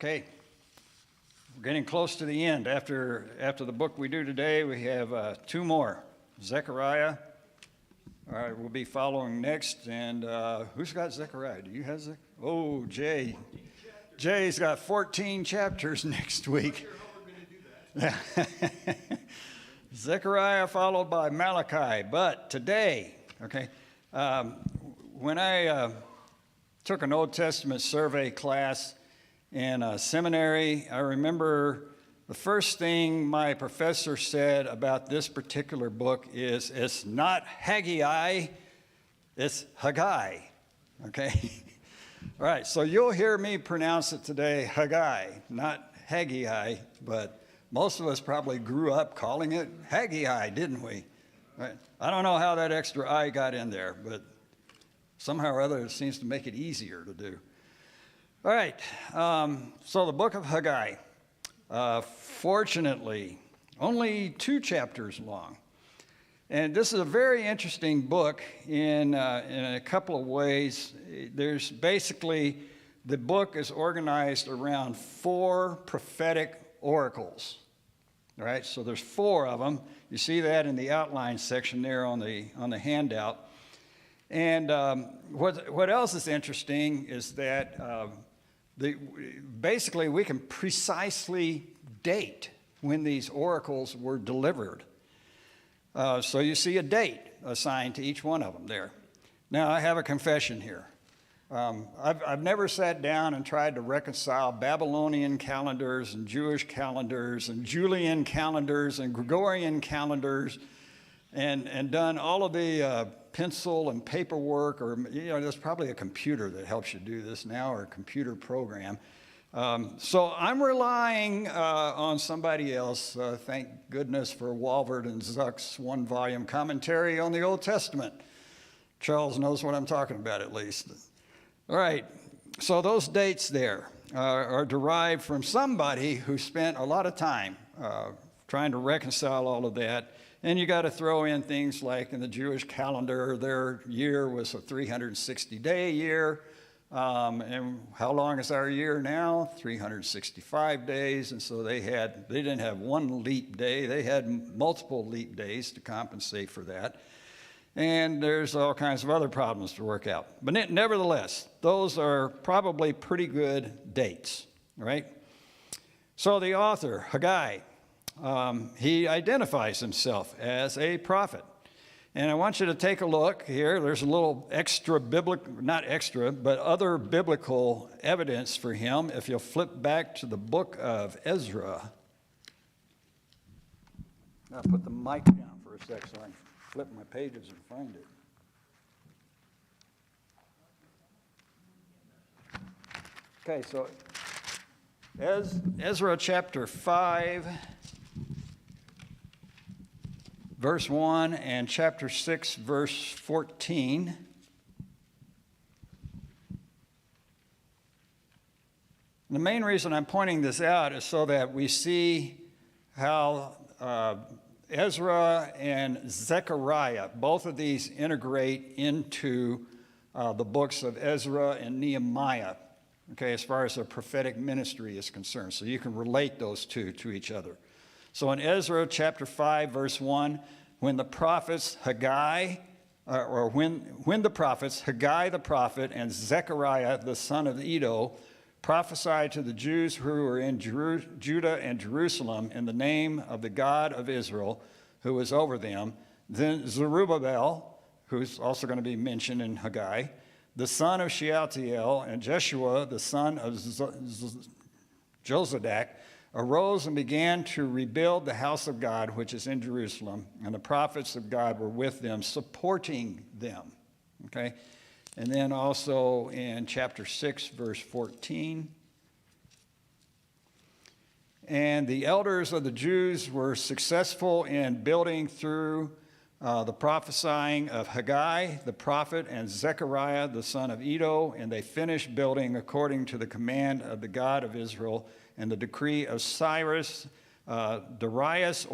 Okay, we're getting close to the end. After the book we do today, we have two more. Zechariah, all right, we'll be following next. And who's got Zechariah? Do you have Zechariah? Oh, Jay. Jay's got 14 chapters next week. Zechariah followed by Malachi. But today, okay, when I took an Old Testament survey class in a seminary, I remember the first thing my professor said about this particular book is it's not Haggai, it's Haggai, okay? All right, so you'll hear me pronounce it today, Haggai, not Haggai, but most of us probably grew up calling it Haggai, didn't we? Right. I don't know how that extra I got in there, but somehow or other it seems to make it easier to do. All right, so the book of Haggai, fortunately, only 2 chapters long. And this is a very interesting book in a couple of ways. There's basically, the book is organized around 4 prophetic oracles. All right, so there's 4 of them. You see that in the outline section there on the handout. And what else is interesting is that basically we can precisely date when these oracles were delivered. So you see a date assigned to each one of them there. Now I have a confession here. I've never sat down and tried to reconcile Babylonian calendars and Jewish calendars and Julian calendars and Gregorian calendars and done all of the pencil and paperwork, or there's probably a computer that helps you do this now, or a computer program. So I'm relying on somebody else. Thank goodness for Walvard and Zuck's 1-volume commentary on the Old Testament. Charles knows what I'm talking about, at least. All right, so those dates there are derived from somebody who spent a lot of time trying to reconcile all of that. And you got to throw in things like in the Jewish calendar, their year was a 360-day year. And how long is our year now? 365 days. And so they didn't have one leap day. They had multiple leap days to compensate for that. And there's all kinds of other problems to work out. But nevertheless, those are probably pretty good dates, right? So the author, Haggai, he identifies himself as a prophet. And I want you to take a look here. There's a little extra biblical, not extra, but other biblical evidence for him. If you'll flip back to the book of Ezra. I'll put the mic down for a sec so I can flip my pages and find it. Okay, so Ezra chapter 5. Verse 1 and chapter 6, verse 14. The main reason I'm pointing this out is so that we see how Ezra and Zechariah, both of these integrate into the books of Ezra and Nehemiah, okay, as far as their prophetic ministry is concerned. So you can relate those two to each other. So in Ezra chapter 5, verse 1, when the prophets Haggai, when the prophets Haggai the prophet and Zechariah the son of Iddo prophesied to the Jews who were in Judah and Jerusalem in the name of the God of Israel, who was over them, then Zerubbabel, who's also going to be mentioned in Haggai, the son of Shealtiel, and Jeshua, the son of Jozadak, arose and began to rebuild the house of God, which is in Jerusalem, and the prophets of God were with them, supporting them, okay? And then also in chapter 6, verse 14, and the elders of the Jews were successful in building through the prophesying of Haggai, the prophet, and Zechariah, the son of Iddo, and they finished building according to the command of the God of Israel and the decree of Cyrus, Darius,